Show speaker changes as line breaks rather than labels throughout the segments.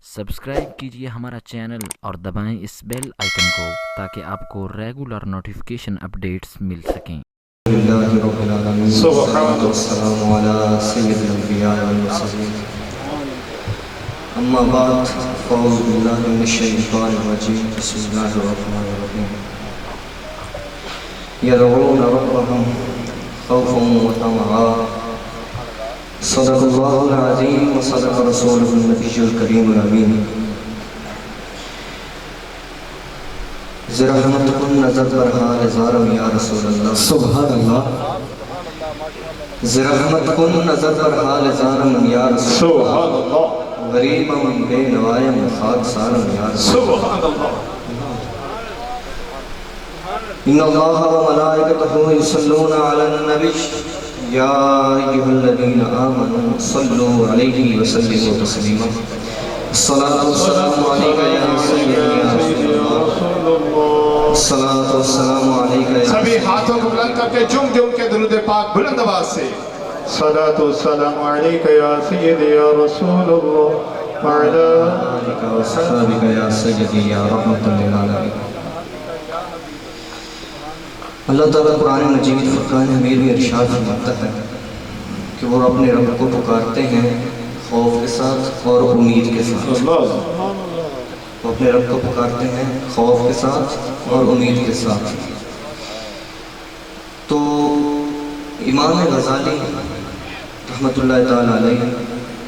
Subscribe کیجئے ہمارا channel اور دبائیں اس بیل آئیکن کو تاکہ آپ کو ریگولر نوٹیفیکیشن اپڈیٹس مل سکیں۔
لله رب العالمين والصلاة والسلام على سيد الأنبياء والمرسلين أما بعد فأعوذ بالله من الشيطان الرجيم بسم الله الرحمن الرحيم يدعون ربهم خوفا وطمعا صدق الله العظيم وصدق رسوله النبي الكريم الأمين زرحمت کن نظر پر حال زارم یا رسول اللہ سبحان اللہ زرحمت کن نظر پر حال زارم یا رسول اللہ غریبم بے نوائم خاک سارم یا رسول اللہ ان اللہ و ملائکتہ یصلون علی النبی یا ایہا الذین آمنوا صلوا علیہ وسلموا تسلیما الصلاة والسلام علیکہ یا سیدی یا رسول اللہ الصلاة والسلام علیکہ یا
سبھی ہاتھوں کو بلند کر کے جم دے ان کے درود پاک بلند آواز سے
الصلاة والسلام علیکہ یا سیدی یا رسول اللہ وعلا
آلکہ وصحابکہ یا سیدی یا رحمت للعالمین اللہ تعالیٰ قرآن مجید فرقان حمید میں ارشاد فرماتا ہے کہ وہ اپنے رب کو پکارتے ہیں خوف کے ساتھ اور امید کے ساتھ وہ اپنے رب کو پکارتے ہیں خوف کے ساتھ اور امید کے ساتھ تو امام غزالی رحمت اللہ تعالیٰ علیہ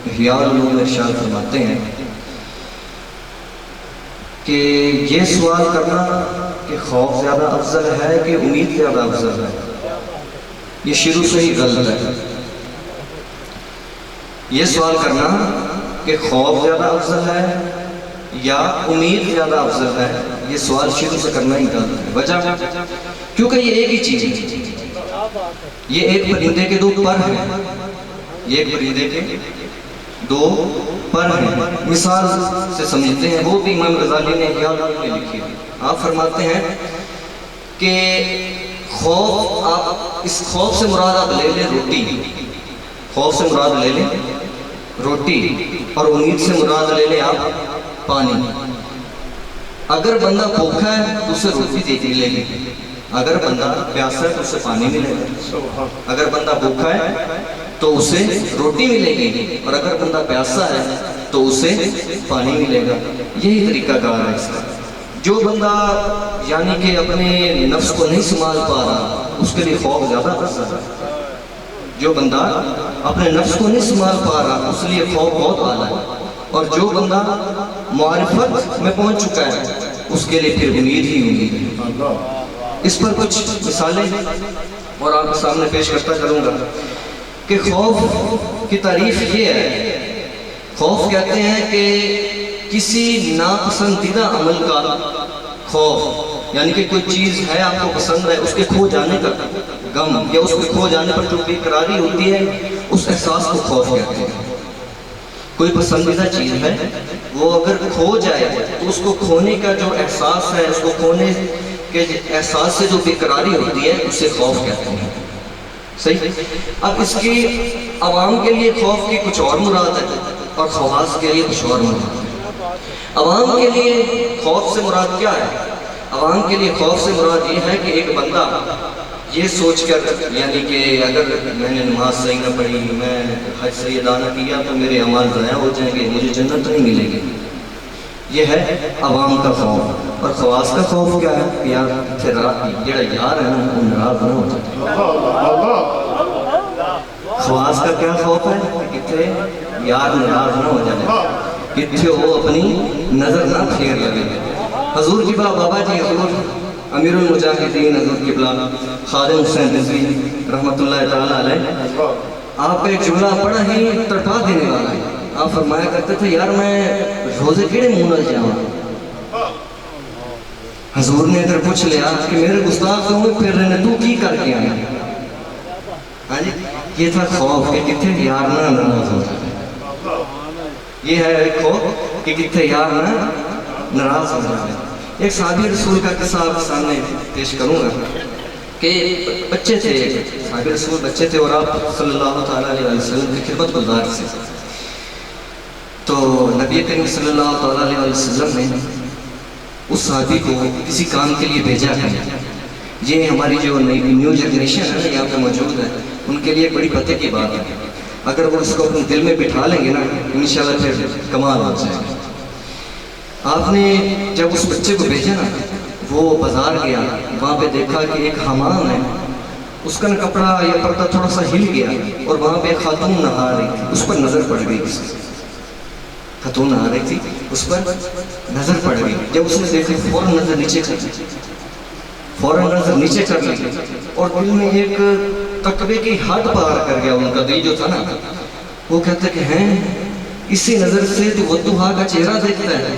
احیاء العلوم میں ارشاد فرماتے ہیں کہ یہ سوال کرنا کہ خوف زیادہ افضل ہے کہ امید زیادہ افضل ہے یہ شروع سے ہی غلط ہے یہ سوال کرنا کہ خوف زیادہ افضل ہے یا امید زیادہ افضل ہے یہ سوال شروع سے کرنا ہی غلط ہے وجہ کیونکہ یہ ایک ہی چیز ہے یہ ایک پرندے کے دو پر ہیں یہ ایک پرندے کے دو پر ہیں مثال سے سمجھتے ہیں وہ بھی امام غزالی نے احیاء العلوم میں لکھی ہے آپ فرماتے ہیں کہ خوف آپ اس خوف سے مراد آپ لے لیں روٹی خوف سے مراد لے لیں روٹی اور امید سے مراد لے لیں آپ پانی اگر بندہ بھوکا ہے تو اسے روٹی ملے گی اگر بندہ پیاسا ہے تو اسے پانی ملے گا اگر بندہ بھوکا ہے تو اسے روٹی ملے گی اور اگر بندہ پیاسا ہے تو اسے پانی ملے گا یہی طریقہ کار ہے اس کا جو بندہ یعنی کہ اپنے نفس کو نہیں سنبھال پا رہا اس کے لیے خوف زیادہ افضل ہے جو بندہ اپنے نفس کو نہیں سنبھال پا رہا اس لیے خوف بہت اعلیٰ ہے اور جو بندہ معرفت میں پہنچ چکا ہے اس کے لیے پھر امید ہی امید ہے اس پر کچھ مثالیں اور آپ کے سامنے پیش کرتا چلوں گا کہ خوف کی تعریف یہ ہے خوف کہتے ہیں کہ کسی ناپسندیدہ عمل کا خوف یعنی کہ کوئی چیز ہے آپ کو پسند ہے اس کے کھو جانے کا غم یا اس کے کھو جانے پر جو بے قراری ہوتی ہے اس احساس کو خوف کہتے ہیں کوئی پسندیدہ چیز ہے وہ اگر کھو جائے تو اس کو کھونے کا جو احساس ہے اس کو کھونے کے احساس سے جو بے قراری ہوتی ہے اسے خوف کہتے ہیں صحیح اب اس کی عوام کے لیے خوف کی کچھ اور مراد ہے اور خواص کے لیے کچھ اور مراد ہے عوام کے لیے خوف سے مراد کیا ہے عوام کے لیے خوف سے مراد یہ ہے کہ ایک بندہ یہ سوچ کر یعنی کہ اگر میں نے نماز صحیح نہ پڑھی میں حج صحیح ادا نہ کیا تو میرے اعمال ضائع ہو جائیں گے مجھے جنت نہیں ملے گی یہ ہے عوام کا خوف اور خواص کا خوف کیا ہے کہ یار جڑا یار ہے نا وہ ناراض نہ ہو جائے خواص کا کیا خوف ہے کہ کتنے یار ناراض نہ ہو جائے کتنے وہ اپنی نظر نہ پھیر لگے حضور قبلہ بابا جی حضور امیر المجاہدین حضور قبلہ خادم حسین رضوی رحمت اللہ تعالیٰ علیہ آپ کا ایک جملہ بڑا ہی تڑپا دینے والا ہے آپ فرمایا کرتے تھے یار میں روزے کیڑے منہ نال جاواں حضور نے اگر پوچھ لیا کہ میرے گستاخ کیوں پھر رہے تو کی کر کے آیا ہاں جی یہ تھا خوف کہ کتنے یار نہ ناراض ہو جائے یہ ہے ایک خوف کہ کتنے یار نہ ناراض ہو جائے ایک صحابی رسول کا قصہ آپ سامنے پیش کروں گا کہ بچے تھے صحابی رسول بچے تھے اور آپ صلی اللہ تعالیٰ علیہ وسلم کی خدمت گزار سے تو نبی نبی کریم صلی اللہ علیہ وسلم نے اس صحابی کو کسی کام کے لیے بھیجا ہے. یہ ہماری جو نیو جنریشن ہے نا یہاں پہ موجود ہے ان کے لیے بڑی پتے کی بات ہے. اگر وہ اس کو اپنے دل میں بٹھا لیں گے نا انشاءاللہ پھر کمال ہو جائے گا. آپ نے جب اس بچے کو بھیجا نا وہ بازار گیا, وہاں پہ دیکھا کہ ایک حمام ہے, اس کا کپڑا یا پردہ تھوڑا سا ہل گیا اور وہاں پہ ایک خاتون نہا رہی تھی, اس پر نظر پڑ گئی. خاتون نہا رہی تھی, اس پر نظر پڑ گئی. جب اس نے دیکھا فوراً نظر نیچے کر لی, فوراً نظر نیچے کر لی اور دل میں ایک تقوی کی حد پار کر گیا. ان کا دل جو تھا نا وہ کہتے کہ ہیں اسی نظر سے تو ودوہا کا چہرہ دیکھتا ہے,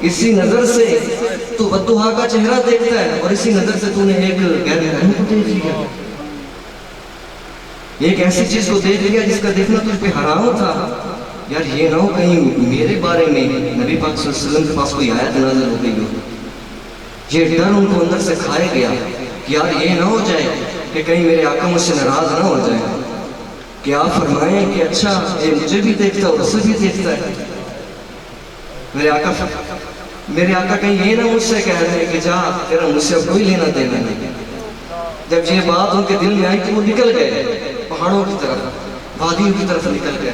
اسی نظر سے تو ودوہا کا چہرہ دیکھتا ہے اور اسی نظر سے تو نے ایک غیر محرم کو دیکھ لیا, ایک ایسی چیز کو دیکھ لیا جس کا دیکھنا تجھ پہ حرام تھا. یار یہ نہ ہو کہیں میرے بارے میں نبی پاک صلی اللہ علیہ وسلم کے پاس کوئی آیت نازل ہو گئی ہو. یہ ڈر ان کو اندر سے کھائے گیا کہ یار یہ نہ ہو جائے کہ کہیں میرے آقا مجھ سے ناراض نہ ہو جائے, کہ آپ فرمائیں کہ اچھا یہ مجھے بھی دیکھتا ہے اور اسے بھی دیکھتا ہے. میرے آقا کہیں یہ نہ مجھ سے کہہ دیں کہ جا تیرا مجھ سے اب کوئی لینا دینا نہیں. جب یہ بات ان کے دل میں آئی تو وہ نکل گئے پہاڑوں کی طرف, وادیوں کی طرف نکل گئے.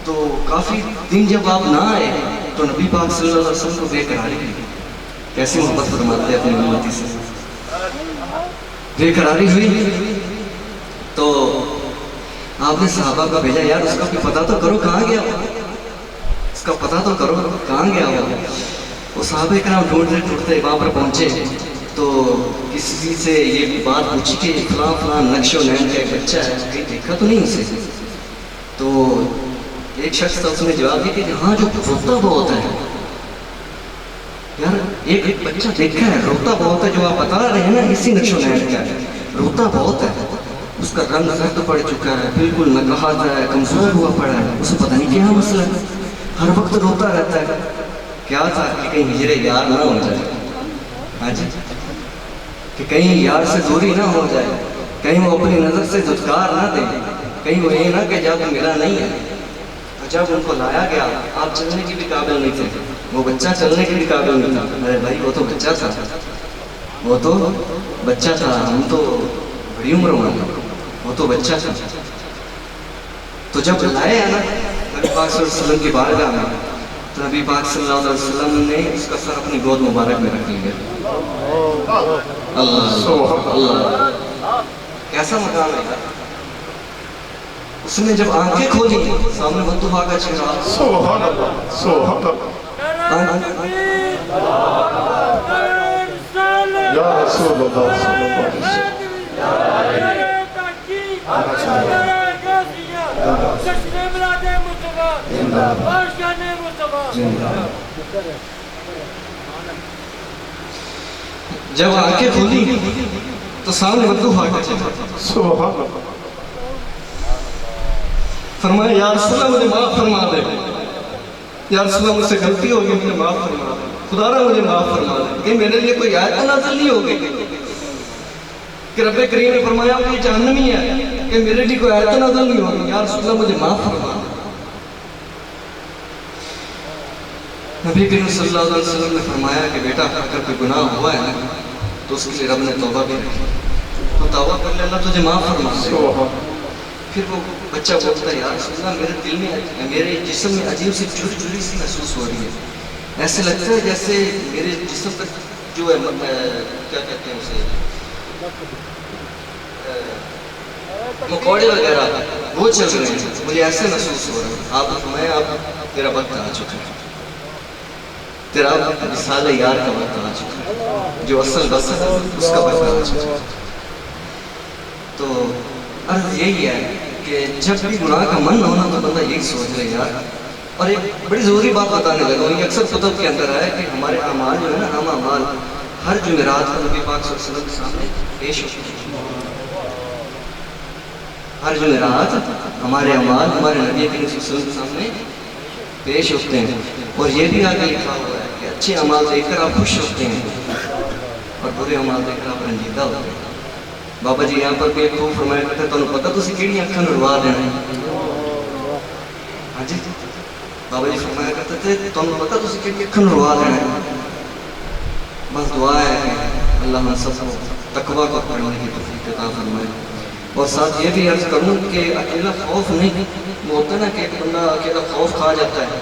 تو کافی دن جب آپ نہ آئے تو نبی پاک صلی اللہ علیہ وسلم کو بے قراری ہوئی. کیسی محبت فرماتے ہیں اپنی امتی سے, بے قراری ہوئی. تو آپ نے صحابہ کا بھیجا, یار اس کا بھی پتہ تو کرو کہاں گیا, اس کا پتہ تو کرو کہاں گیا ہوا. وہ صحابہ کرام ڈھونڈتے ڈھونڈتے وہاں پر پہنچے تو کسی سے یہ بات پوچھی کہ فلاں فلاں نقش و نین کا ایک بچہ ہے, کہیں دیکھا تو نہیں اسے. تو ایک شخص تھا, اس نے جواب دیا کہ ہاں جو روتا بہت ہے. یار ایک بچہ دیکھا ہے روتا بہت ہے, جو آپ بتا رہے ہیں نا اسی نقش و نین کا ہے, روتا بہت ہے. اس کا رنگ زرد پڑ چکا ہے, بالکل نقاہت ہے, کمزور ہوا پڑا ہے, اسے پتہ نہیں کیا مسئلہ ہے, ہر وقت روتا رہتا ہے. کیا تھا کہ کہیں ہجرے یار نہ ہو جائے, ہاں جی, کہ کہیں یار سے دوری نہ ہو جائے, کہیں وہ اپنی نظر سے دھتکار نہ دے, کہیں وہ یہ نہ کہ جب ملا نہیں ہے. جب ان کو لایا گیا آپ چلنے کی بھی قابل نہیں تھے, وہ بچہ چلنے کی بھی قابل نہیں تھا. ارے بھائی وہ تو بچہ تھا, وہ تو بچہ تھا, ہم تو بڑی عمر والے, وہ تو بچہ تھا. تو جب لائے نا نبی پاک صلی اللہ علیہ وسلم کی بارگاہ میں, تو نبی پاک صلی اللہ علیہ وسلم نے اس کا سر اپنی گود مبارک میں رکھ لیا. اللہ اللہ, کیسا مقام ہے. اس نے جب آنکھیں کھولی سامنے ودوہا کا چہرہ,
سبحان اللہ سبحان اللہ, یا رسول اللہ صلی اللہ علیہ وسلم.
جب آنکھیں کھولی تو سامنے ودوہا کا چہرہ,
سبحان اللہ.
فرمایا یا رسول اللہ مجھے معاف فرما دے, یا رسول اللہ مجھ سے غلطی ہوگی, مجھے معاف فرما دے, خدا را مجھے معاف فرما دے. کہ میرے لیے کوئی آیت نازل نہیں ہوگی کہ رب کریم نے فرمایا کہ یہ جہنمی ہے, کہ میرے لیے کوئی آیت نازل نہیں ہوگی, یا رسول اللہ مجھے معاف فرما دے. نبی کریم صلی اللہ علیہ وسلم نے فرمایا کہ بیٹا اگر کوئی گناہ ہوا ہے نا تو اس کے لیے رب نے توبہ بھی رکھی, تو توبہ کر لے, اللہ تجھے معاف فرما دے. پھر وہ بچہ بولتا ہے, یا رسول اللہ میرے دل میں میرے جسم میں عجیب سی چوری چوری سی محسوس ہو رہی ہے, ایسے لگتا ہے جیسے میرے جسم پر جو ہے کیا کہتے ہیں اسے, مکوڑے وغیرہ وہ چل رہے ہیں, مجھے ایسے محسوس ہو رہا ہے. آپ فرمائیں اب تیرا وقت آ چکا ہے, تیرا وصال یار کا وقت آ چکا ہے, جو اصل بس ہے اس کا وقت آ چکا ہے. تو عرض یہی ہے کہ جب بھی گناہ کا من ہونا تو بندہ یہی سوچ رہے یار. اور ایک بڑی ضروری بات بتانے لگا ہوں, یہ اکثر کتب کے اندر ہے کہ ہمارے اعمال جو ہے نا, ہم اعمال ہر جمعرات کو نبی پاک صلی اللہ علیہ وسلم کے سامنے پیش ہوتے ہیں. ہر جمعرات ہمارے اعمال ہمارے نبی کریم صلی اللہ علیہ وسلم کے سامنے پیش ہوتے ہیں. اور یہ بھی آگے لکھا ہوا ہے کہ اچھے اعمال دیکھ کر آپ خوش ہوتے ہیں اور برے اعمال دیکھ کر آپ رنجیدہ ہوتے ہیں. بابا جی یہاں پر بھی ایک خوب فرمایا کرتے ہیں, تمہیں پتہ تسی کیڑی اکھاں نوں روا دینا ہے. ہاں جی, بابا جی فرمایا کرتے تھے تم پتہ تسی کہ ککھن روا دینا ہے بس دعا ہے کہ اللہ ہم سب کو تقوی کو پڑھنے کی توفیق عطا فرمائے اور ساتھ یہ بھی عرض کروں کہ اکیلا خوف نہیں وہ ہوتا ہے نا کہ ایک بندہ اکیلا خوف کھا جاتا ہے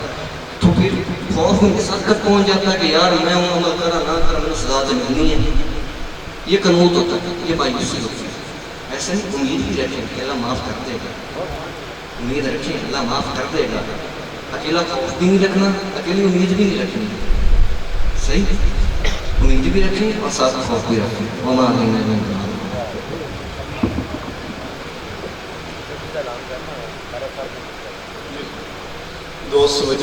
تو پھر خوف میں اس حد تک پہنچ جاتا ہے کہ یار میں ہوں عمل کرا نہ کرا مجھے سزا تو ملنی ہے یہ قنوط ہوتا ہے یہ مایوسی ہوتی ہے ایسے نہیں امید بھی رکھیں کہ اللہ معاف کر دے گا امید رکھیں اللہ معاف کر دے گا اکیلا خوف بھی نہیں رکھنا اکیلی امید بھی نہیں رکھنی صحیح امید بھی رکھیں اور ساتھ خوف بھی رکھیں وما علینا الا البلاغ
دوست